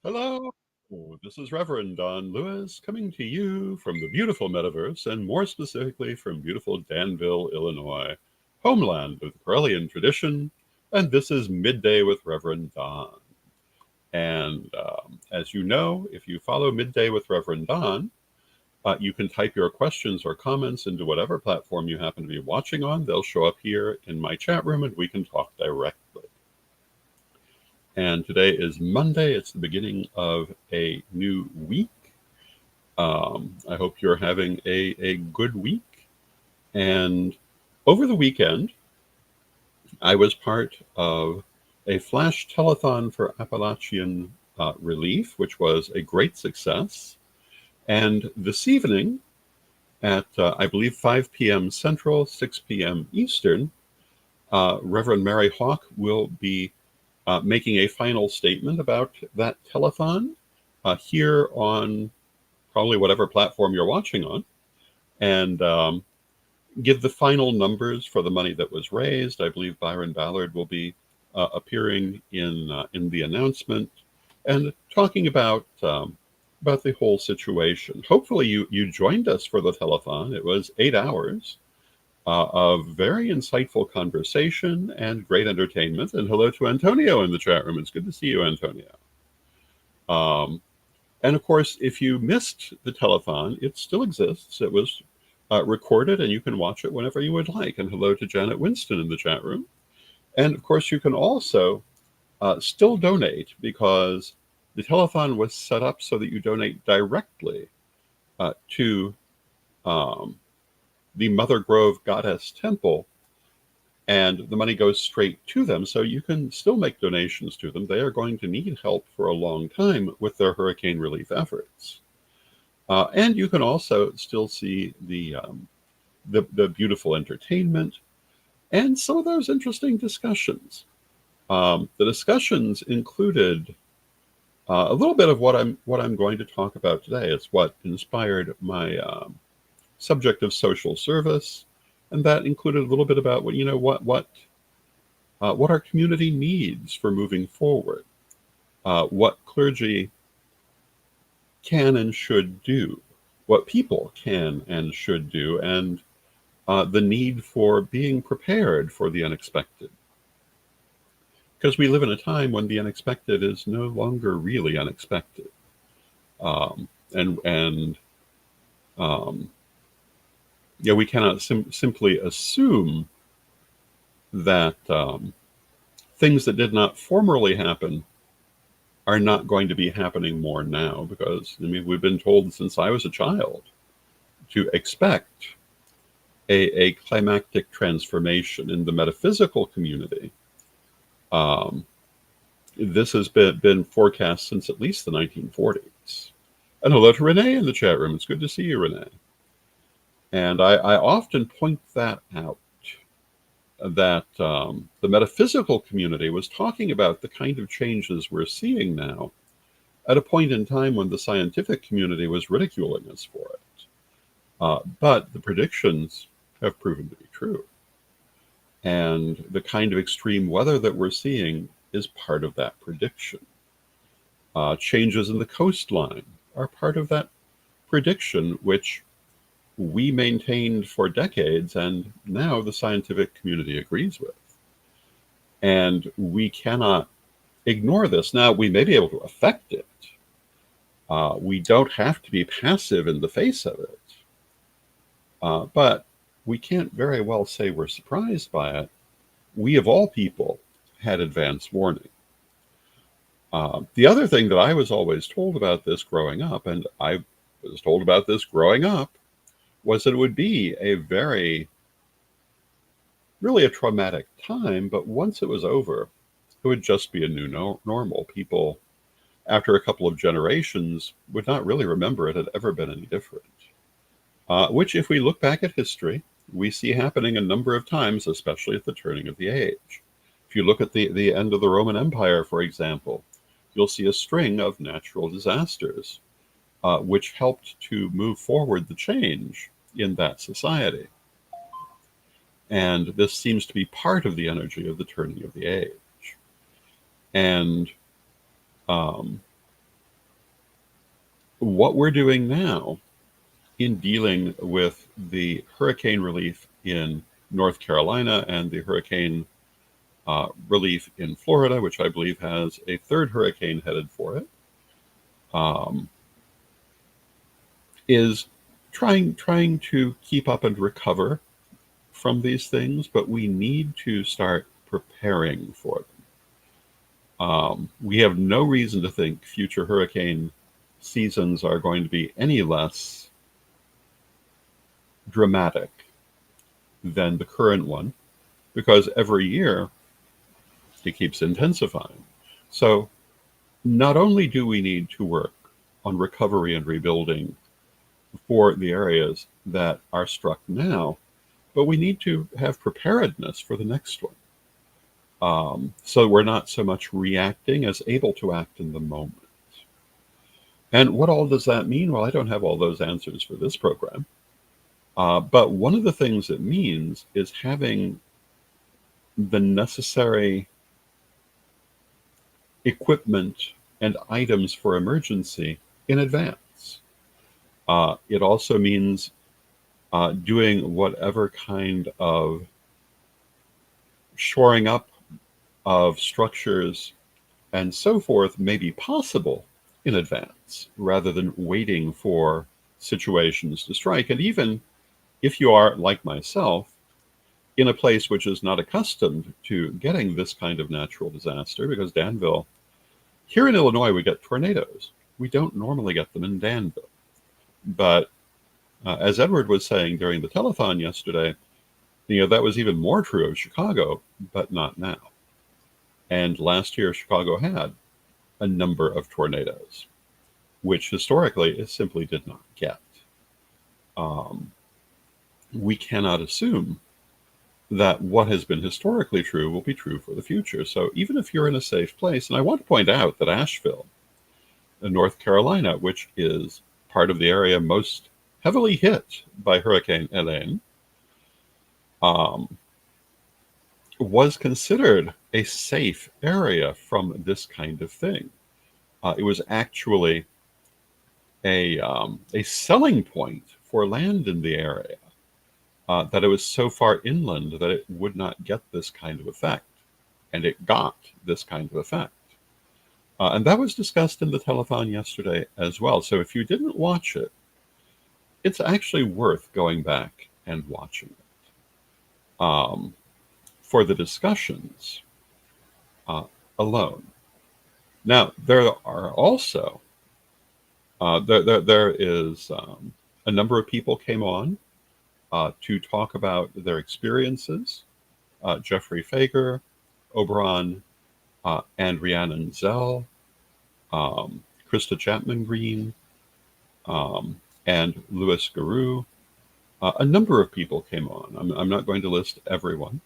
Hello, this is Reverend Don Lewis coming to you from the beautiful metaverse, and more specifically from beautiful Danville, Illinois, homeland of the Corellian tradition. And this is Midday with Reverend Don. And as you know, if you follow Midday with Reverend Don, you can type your questions or comments into whatever platform you happen to be watching on. They'll show up here in my chat room and we can talk directly. And today is Monday. It's the beginning of a new week. I hope you're having a good week. And over the weekend, I was part of a flash telethon for Appalachian relief, which was a great success. And this evening at, I believe, 5 p.m. Central, 6 p.m. Eastern, Reverend Mary Hawk will be making a final statement about that telethon here on probably whatever platform you're watching on, and give the final numbers for the money that was raised. I believe Byron Ballard will be appearing in the announcement and talking about the whole situation. Hopefully, you joined us for the telethon. It was 8 hours of very insightful conversation and great entertainment. And hello to Antonio in the chat room. It's good to see you, Antonio. And of course, if you missed the telethon, it still exists. It was recorded and you can watch it whenever you would like. And hello to Janet Winston in the chat room. And of course, you can also still donate, because the telethon was set up so that you donate directly to the Mother Grove Goddess Temple, and the money goes straight to them. So you can still make donations to them. They are going to need help for a long time with their hurricane relief efforts. And you can also still see the beautiful entertainment and some of those interesting discussions. The discussions included a little bit of what I'm going to talk about today. It's what inspired my subject of social service, and that included a little bit about what our community needs for moving forward, what clergy can and should do, what people can and should do, and the need for being prepared for the unexpected. Because we live in a time when the unexpected is no longer really unexpected, and we cannot simply assume that things that did not formerly happen are not going to be happening more now, because we've been told since I was a child to expect a climactic transformation in the metaphysical community. This has been forecast since at least the 1940s. And hello to Renee in the chat room. It's good to see you, Renee. And I often point that out, that the metaphysical community was talking about the kind of changes we're seeing now at a point in time when the scientific community was ridiculing us for it. But the predictions have proven to be true. And the kind of extreme weather that we're seeing is part of that prediction. Changes in the coastline are part of that prediction, which we maintained for decades, and now the scientific community agrees with. And we cannot ignore this. Now, we may be able to affect it. We don't have to be passive in the face of it. But we can't very well say we're surprised by it. We, of all people, had advance warning. The other thing that I was always told about this growing up, and I was told about this growing up, was that it would be really a traumatic time, but once it was over, it would just be a new normal. People, after a couple of generations, would not really remember it had ever been any different. Which, if we look back at history, we see happening a number of times, especially at the turning of the age. If you look at the end of the Roman Empire, for example, you'll see a string of natural disasters, which helped to move forward the change in that society. And this seems to be part of the energy of the turning of the age. And What we're doing now in dealing with the hurricane relief in North Carolina and the hurricane relief in Florida, which I believe has a third hurricane headed for it, um, is trying to keep up and recover from these things, but we need to start preparing for them. We have no reason to think future hurricane seasons are going to be any less dramatic than the current one, because every year it keeps intensifying. So not only do we need to work on recovery and rebuilding for the areas that are struck now, but we need to have preparedness for the next one. So we're not so much reacting as able to act in the moment. And what all does that mean? Well, I don't have all those answers for this program. But one of the things it means is having the necessary equipment and items for emergency in advance. It also means doing whatever kind of shoring up of structures and so forth may be possible in advance rather than waiting for situations to strike. And even if you are, like myself, in a place which is not accustomed to getting this kind of natural disaster, because Danville, here in Illinois, we get tornadoes. We don't normally get them in Danville. But as Edward was saying during the telethon yesterday, that was even more true of Chicago, but not now. And last year, Chicago had a number of tornadoes, which historically it simply did not get. We cannot assume that what has been historically true will be true for the future. So even if you're in a safe place, and I want to point out that Asheville, North Carolina, which is part of the area most heavily hit by Hurricane Helene, was considered a safe area from this kind of thing. It was actually a selling point for land in the area, that it was so far inland that it would not get this kind of effect. And it got this kind of effect. And that was discussed in the telethon yesterday as well. So if you didn't watch it, it's actually worth going back and watching it for the discussions alone. Now, there are also, there is a number of people came on to talk about their experiences. Jeffrey Fager, Oberon, and Rhiannon Zell, Krista Chapman Green, and Louis Garou. A number of people came on. I'm not going to list everyone.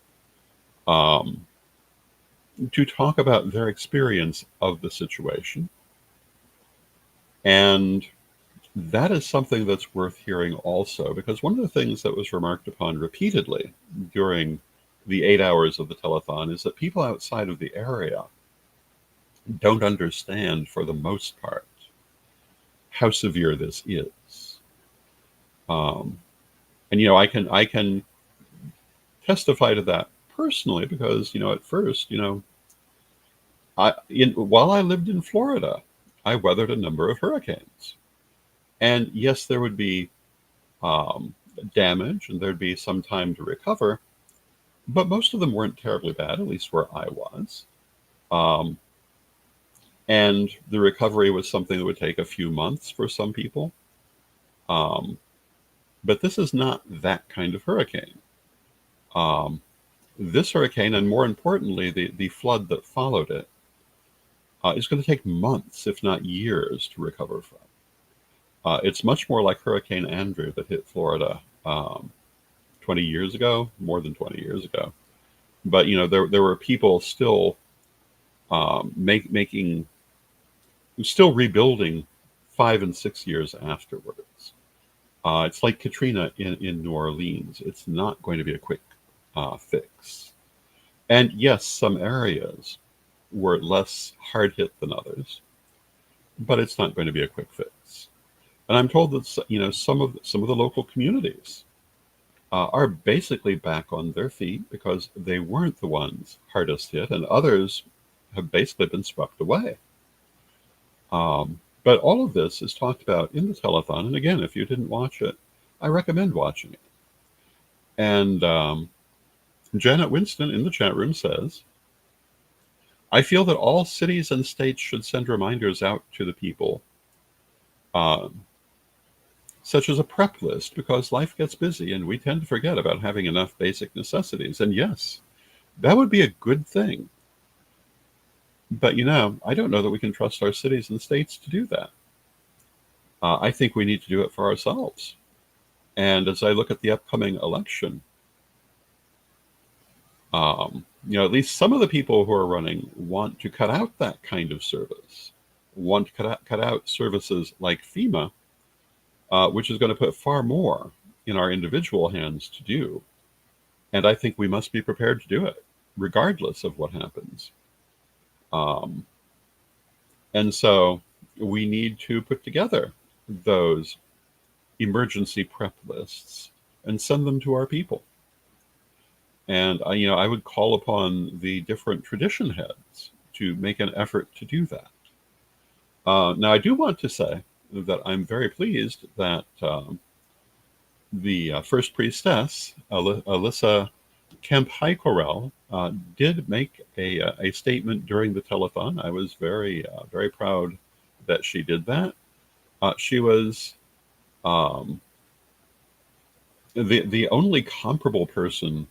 To talk about their experience of the situation. And that is something that's worth hearing also, because one of the things that was remarked upon repeatedly during the 8 hours of the telethon is that people outside of the area don't understand, for the most part, how severe this is. And I can testify to that personally because at first while I lived in Florida, I weathered a number of hurricanes, and yes, there would be damage and there'd be some time to recover, but most of them weren't terribly bad, at least where I was. And the recovery was something that would take a few months for some people. But this is not that kind of hurricane. This hurricane, and more importantly, the flood that followed it, is going to take months, if not years, to recover from. It's much more like Hurricane Andrew that hit Florida 20 years ago, more than 20 years ago. But, there were people still still rebuilding 5 and 6 years afterwards. It's like Katrina in New Orleans. It's not going to be a quick fix. And yes, some areas were less hard hit than others, but it's not going to be a quick fix. And I'm told that some of the local communities are basically back on their feet because they weren't the ones hardest hit, and others have basically been swept away. But all of this is talked about in the telethon. And again, if you didn't watch it, I recommend watching it. And Janet Winston in the chat room says, I feel that all cities and states should send reminders out to the people, um, such as a prep list, because life gets busy and we tend to forget about having enough basic necessities. And yes, that would be a good thing. But I don't know that we can trust our cities and states to do that. I think we need to do it for ourselves. And as I look at the upcoming election, at least some of the people who are running want to cut out that kind of service, want to cut out services like FEMA, which is going to put far more in our individual hands to do. And I think we must be prepared to do it, regardless of what happens. Um, and so we need to put together those emergency prep lists and send them to our people. And I would call upon the different tradition heads to make an effort to do that. Now, I do want to say that I'm very pleased that the first priestess, Alyssa Kemp-Heikorel, did make a statement during the telethon. I was very, very proud that she did that. She was the only comparable person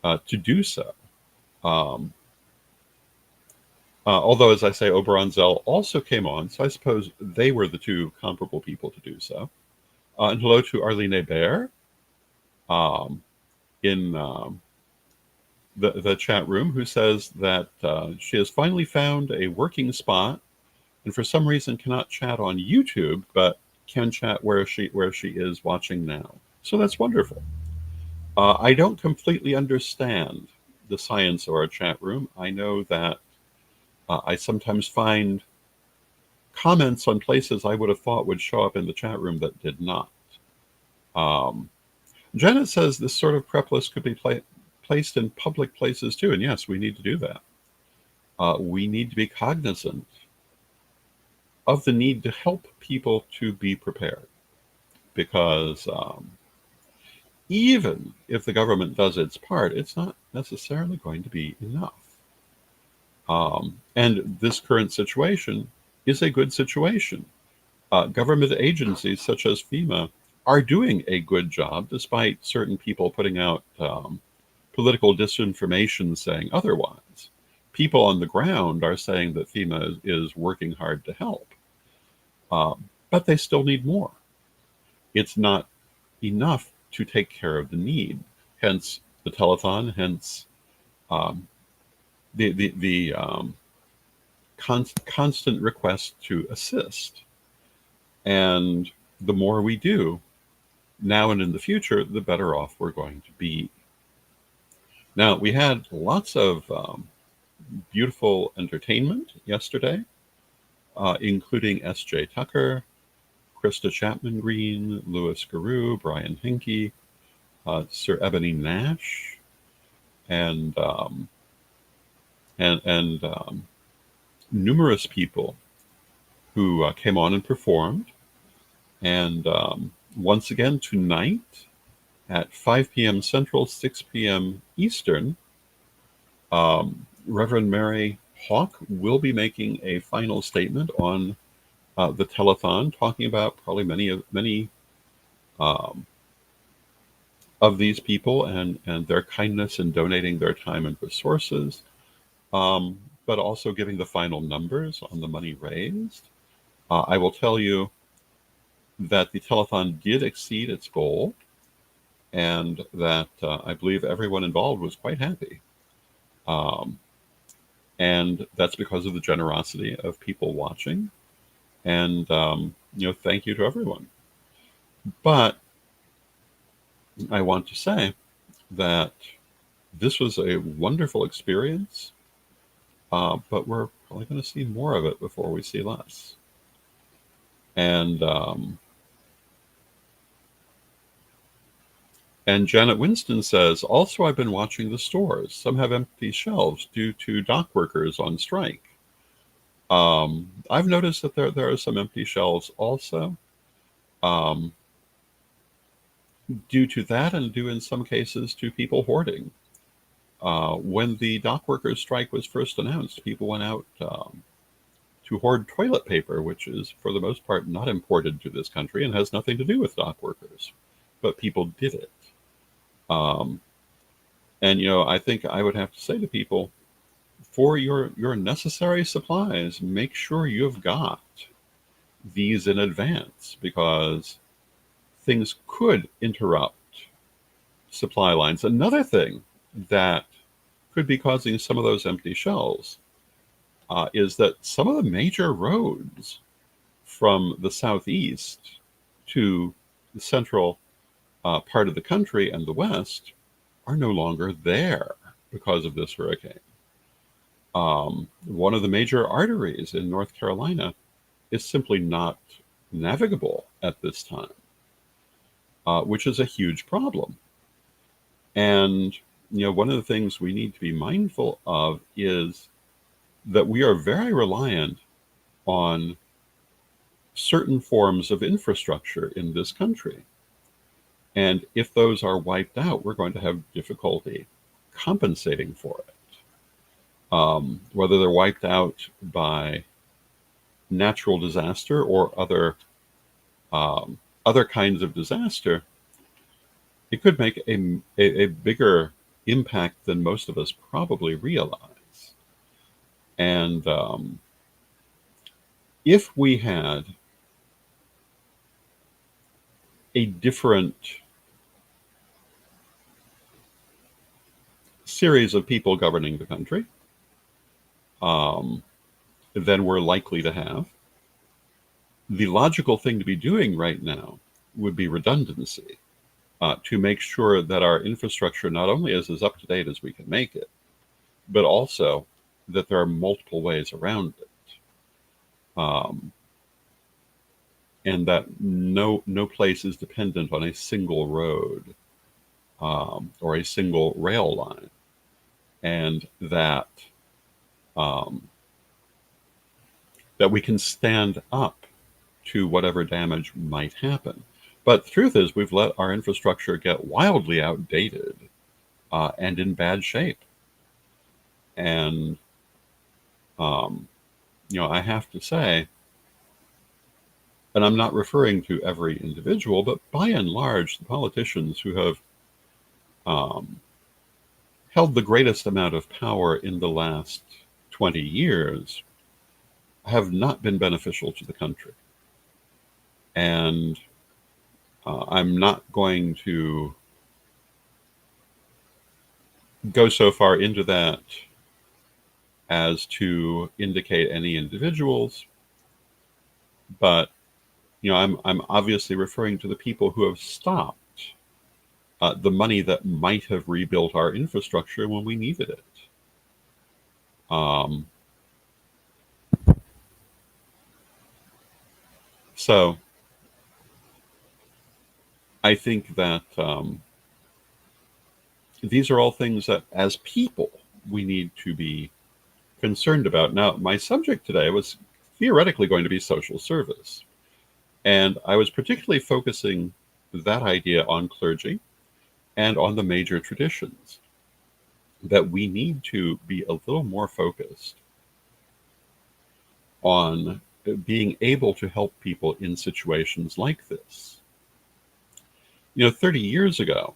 to do so. Although, as I say, Oberonzell also came on, so I suppose they were the two comparable people to do so. And hello to Arlene Hébert in the chat room, who says that she has finally found a working spot and for some reason cannot chat on YouTube, but can chat where she is watching now. So that's wonderful. I don't completely understand the science of our chat room. I know that I sometimes find comments on places I would have thought would show up in the chat room that did not. Janet says this sort of prep list could be placed in public places too. And yes, we need to do that. We need to be cognizant of the need to help people to be prepared. Because even if the government does its part, it's not necessarily going to be enough. And this current situation is a good situation. Government agencies such as FEMA are doing a good job, despite certain people putting out political disinformation saying otherwise. People on the ground are saying that FEMA is working hard to help, but they still need more. It's not enough to take care of the need. Hence the telethon, hence the constant request to assist. And the more we do, now and in the future, the better off we're going to be. Now, we had lots of beautiful entertainment yesterday, including S.J. Tucker, Krista Chapman Green, Louis Garou, Brian Hinke, Sir Ebony Nash, and numerous people who came on and performed. And once again, tonight at 5 p.m. Central, 6 p.m. Eastern, Reverend Mary Hawk will be making a final statement on the telethon, talking about probably many of these people and their kindness in donating their time and resources, but also giving the final numbers on the money raised. I will tell you that the telethon did exceed its goal, and that I believe everyone involved was quite happy. And that's because of the generosity of people watching. And, thank you to everyone. But I want to say that this was a wonderful experience, but we're probably going to see more of it before we see less. And And Janet Winston says, also, I've been watching the stores. Some have empty shelves due to dock workers on strike. I've noticed that there are some empty shelves also, um, due to that, and due in some cases to people hoarding. When the dock workers strike was first announced, people went out to hoard toilet paper, which is for the most part not imported to this country and has nothing to do with dock workers, but people did it. Um, and I think I would have to say to people, for your necessary supplies, make sure you've got these in advance, because things could interrupt supply lines. Another thing that could be causing some of those empty shelves is that some of the major roads from the southeast to the central part of the country and the west are no longer there because of this hurricane. One of the major arteries in North Carolina is simply not navigable at this time, which is a huge problem. And one of the things we need to be mindful of is that we are very reliant on certain forms of infrastructure in this country. And if those are wiped out, we're going to have difficulty compensating for it. Whether they're wiped out by natural disaster or other kinds of disaster, it could make a bigger impact than most of us probably realize. And if we had a different series of people governing the country than we're likely to have, the logical thing to be doing right now would be redundancy, to make sure that our infrastructure not only is as up to date as we can make it, but also that there are multiple ways around it, and that no place is dependent on a single road or a single rail line, and that that we can stand up to whatever damage might happen. But the truth is, we've let our infrastructure get wildly outdated and in bad shape. And, I have to say, and I'm not referring to every individual, but by and large, the politicians who have held the greatest amount of power in the last 20 years have not been beneficial to the country. And I'm not going to go so far into that as to indicate any individuals, but I'm obviously referring to the people who have stopped the money that might have rebuilt our infrastructure when we needed it. So I think that these are all things that, as people, we need to be concerned about. Now, my subject today was theoretically going to be social service, and I was particularly focusing that idea on clergy and on the major traditions, that we need to be a little more focused on being able to help people in situations like this. 30 years ago,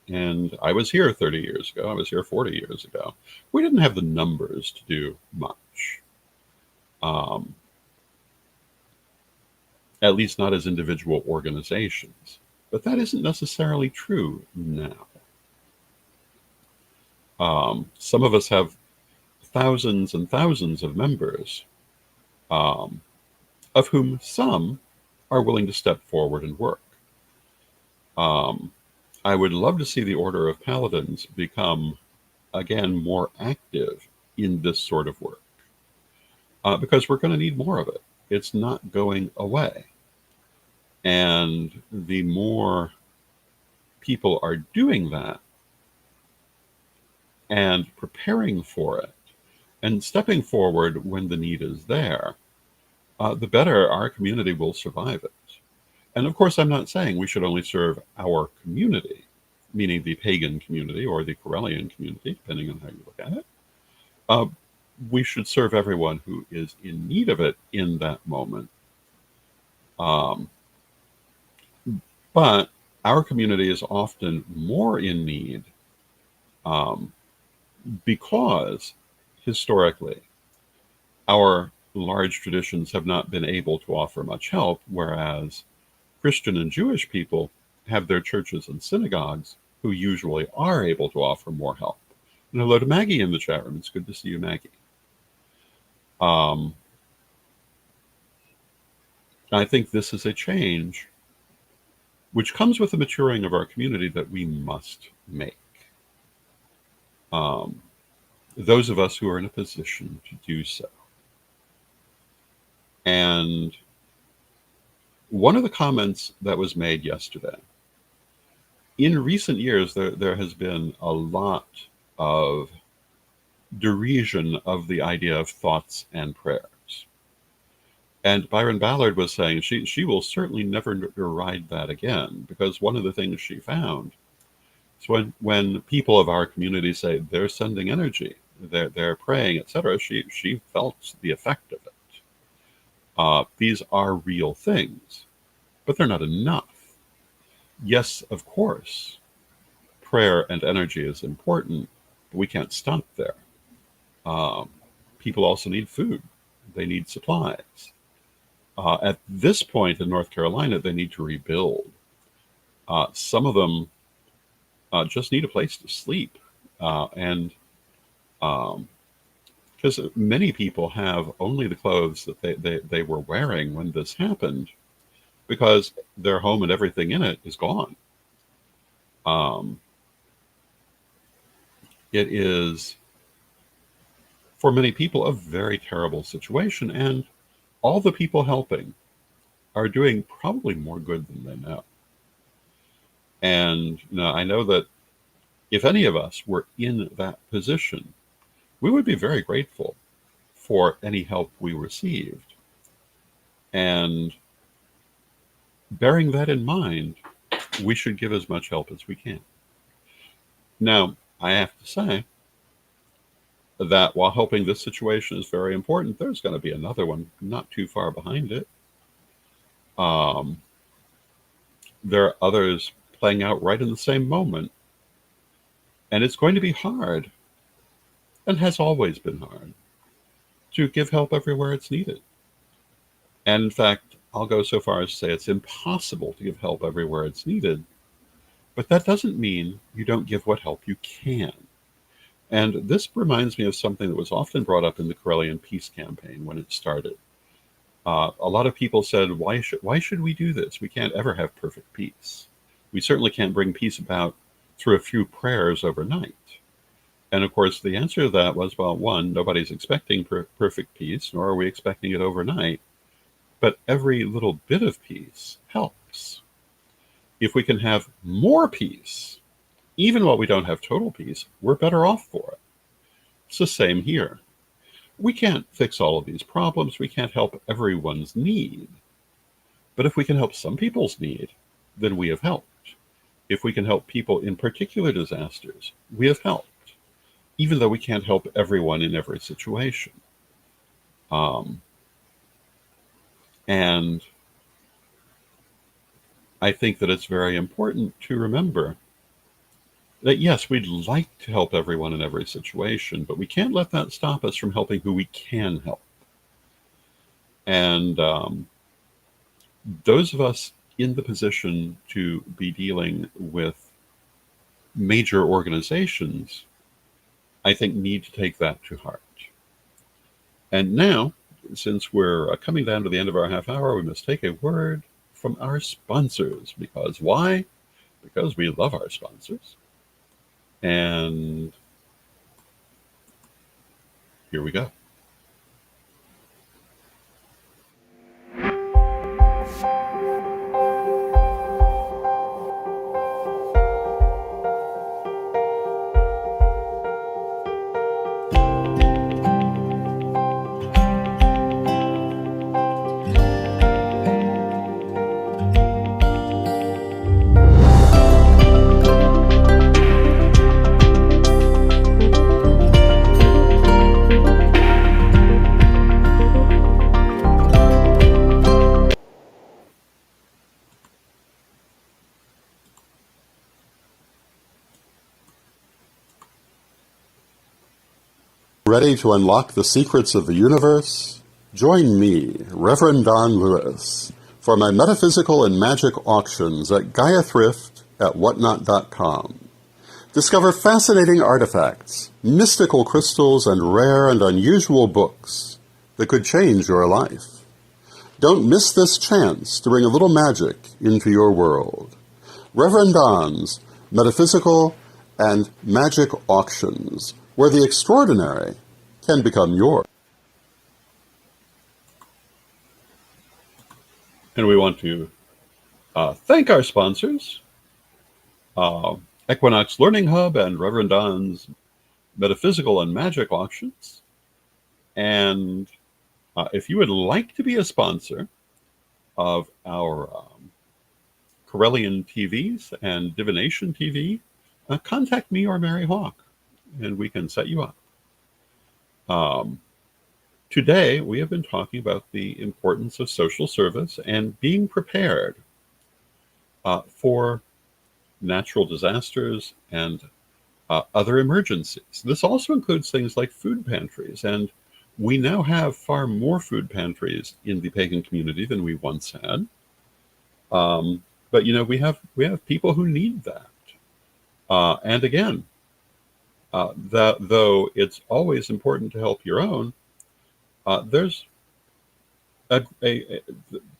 and I was here 30 years ago, I was here 40 years ago, we didn't have the numbers to do much. At least not as individual organizations. But that isn't necessarily true now. Some of us have thousands and thousands of members, of whom some are willing to step forward and work. I would love to see the Order of Paladins become, again, more active in this sort of work, because we're going to need more of it. It's not going away. And the more people are doing that and preparing for it and stepping forward when the need is there, the better our community will survive it. And of course, I'm not saying we should only serve our community, meaning the pagan community or the Corellian community, depending on how you look at it. Uh, we should serve everyone who is in need of it in that moment. Um, but our community is often more in need um, because historically our large traditions have not been able to offer much help, whereas Christian and Jewish people have their churches and synagogues who usually are able to offer more help. And hello to Maggie in the chat room. It's good to see you, Maggie. I think this is a change which comes with the maturing of our community that we must make. Those of us who are in a position to do so. And one of the comments that was made yesterday, in recent years, there has been a lot of derision of the idea of thoughts and prayers. And Byron Ballard was saying she will certainly never deride that again, because one of the things she found is when people of our community say they're sending energy, they're praying, etc., she felt the effect of it. These are real things, but they're not enough. Yes, of course, prayer and energy is important, but we can't stop there. People also need food. They need supplies. At this point in North Carolina, they need to rebuild. Some of them just need a place to sleep. And because many people have only the clothes that they were wearing when this happened, because their home and everything in it is gone. It is, for many people, a very terrible situation, and all the people helping are doing probably more good than they know. And I know that if any of us were in that position, we would be very grateful for any help we received. And bearing that in mind, we should give as much help as we can. Now, I have to say that while helping this situation is very important, there's going to be another one not too far behind it. There are others playing out right in the same moment. And it's going to be hard, and has always been hard, to give help everywhere it's needed. And in fact, I'll go so far as to say it's impossible to give help everywhere it's needed. But that doesn't mean you don't give what help you can. And this reminds me of something that was often brought up in the Corellian peace campaign when it started. A lot of people said, why should we do this? We can't ever have perfect peace. We certainly can't bring peace about through a few prayers overnight. And of course, the answer to that was, well, one, nobody's expecting perfect peace, nor are we expecting it overnight. But every little bit of peace helps. If we can have more peace, even while we don't have total peace, we're better off for it. It's the same here. We can't fix all of these problems. We can't help everyone's need. But if we can help some people's need, then we have helped. If we can help people in particular disasters, we have helped, even though we can't help everyone in every situation. And I think that it's very important to remember that, yes, we'd like to help everyone in every situation, but we can't let that stop us from helping who we can help. And those of us in the position to be dealing with major organizations, I think, need to take that to heart. And now, since we're coming down to the end of our half hour, we must take a word from our sponsors. Because why? Because we love our sponsors. And here we go. Ready to unlock the secrets of the universe? Join me, Reverend Don Lewis, for my metaphysical and magic auctions at Gaia Thrift at whatnot.com. Discover fascinating artifacts, mystical crystals, and rare and unusual books that could change your life. Don't miss this chance to bring a little magic into your world. Reverend Don's Metaphysical and Magic Auctions, where the extraordinary can become yours. And we want to thank our sponsors, Equinox Learning Hub and Reverend Don's Metaphysical and Magic Auctions. And if you would like to be a sponsor of our Corellian TVs and Divination TV, contact me or Mary Hawk, and we can set you up. Today, we have been talking about the importance of social service and being prepared for natural disasters and other emergencies. This also includes things like food pantries, and we now have far more food pantries in the pagan community than we once had. But we have people who need that, and again, that though it's always important to help your own, there's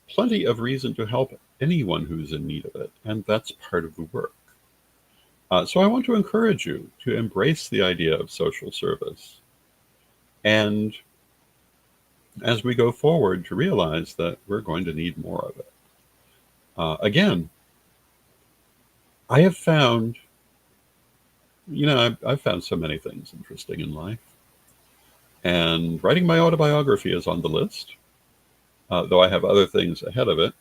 plenty of reason to help anyone who's in need of it, and that's part of the work. So I want to encourage you to embrace the idea of social service, and as we go forward, to realize that we're going to need more of it. Again, I have found, I've found so many things interesting in life, and writing my autobiography is on the list, though I have other things ahead of it.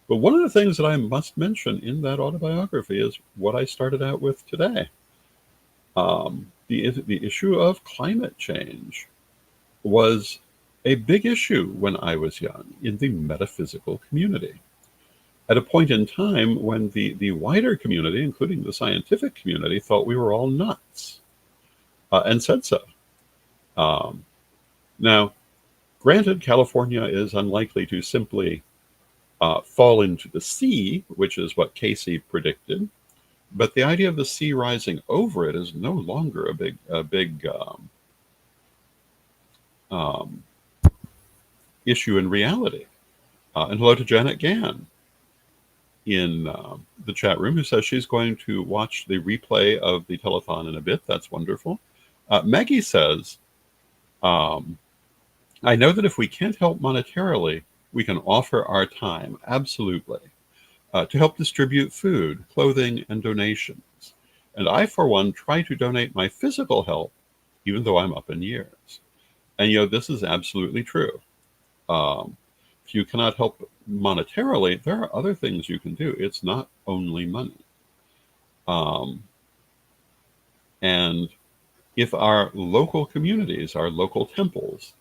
But one of the things that I must mention in that autobiography is what I started out with today. The issue of climate change was a big issue when I was young in the metaphysical community. At a point in time when the wider community, including the scientific community, thought we were all nuts, and said so. Now, granted, California is unlikely to simply fall into the sea, which is what Casey predicted, but the idea of the sea rising over it is no longer a big issue in reality. And hello to Janet Gann in the chat room, who says she's going to watch the replay of the telethon in a bit. That's wonderful. Maggie says, I know that if we can't help monetarily, we can offer our time, absolutely, to help distribute food, clothing, and donations. And I, for one, try to donate my physical help, even though I'm up in years. And, this is absolutely true. If you cannot help monetarily, there are other things you can do. It's not only money. And if our local communities, our local temples,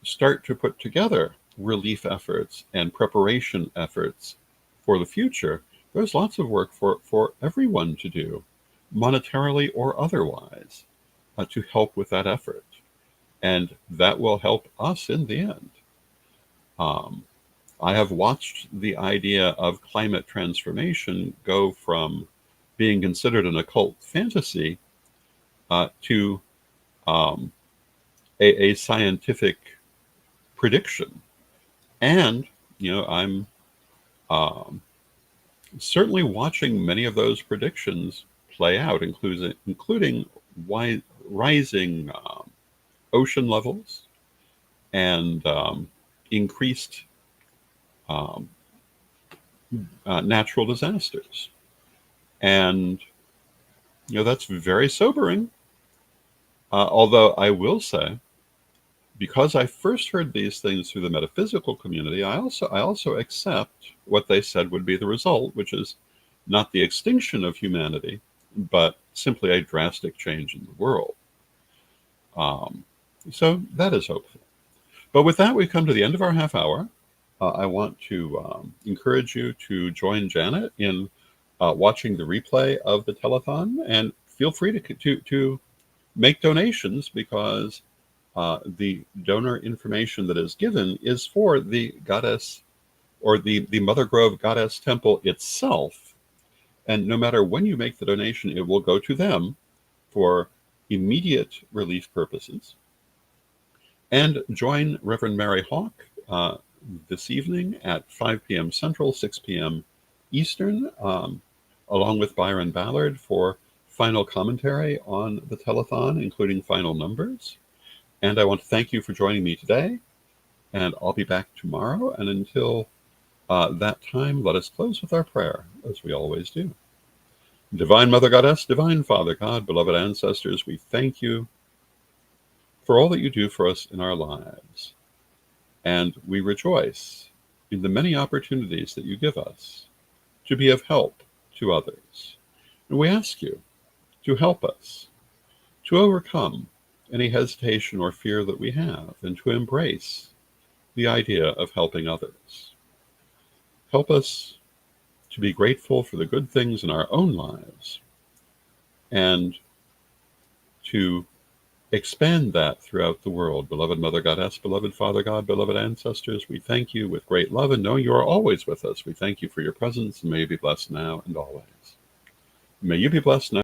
start to put together relief efforts and preparation efforts for the future, there's lots of work for everyone to do, monetarily or otherwise, to help with that effort. And that will help us in the end. I have watched the idea of climate transformation go from being considered an occult fantasy to a scientific prediction. And, I'm certainly watching many of those predictions play out, including rising ocean levels and increased natural disasters. And, that's very sobering. Although I will say, because I first heard these things through the metaphysical community, I also accept what they said would be the result, which is not the extinction of humanity, but simply a drastic change in the world. So that is hopeful. But with that, we've come to the end of our half hour. I want to encourage you to join Janet in watching the replay of the telethon, and feel free to make donations because the donor information that is given is for the goddess or the Mother Grove Goddess Temple itself. And no matter when you make the donation, it will go to them for immediate relief purposes. And join Reverend Mary Hawk this evening at 5 p.m. Central, 6 p.m. Eastern, along with Byron Ballard for final commentary on the telethon, including final numbers. And I want to thank you for joining me today, and I'll be back tomorrow. And until that time, let us close with our prayer, as we always do. Divine Mother Goddess, Divine Father God, beloved ancestors, we thank you for all that you do for us in our lives. And we rejoice in the many opportunities that you give us to be of help to others. And we ask you to help us to overcome any hesitation or fear that we have and to embrace the idea of helping others. Help us to be grateful for the good things in our own lives and to expand that throughout the world. Beloved Mother Goddess, beloved Father God, beloved ancestors, we thank you with great love and knowing you are always with us. We thank you for your presence and may you be blessed now and always. May you be blessed now.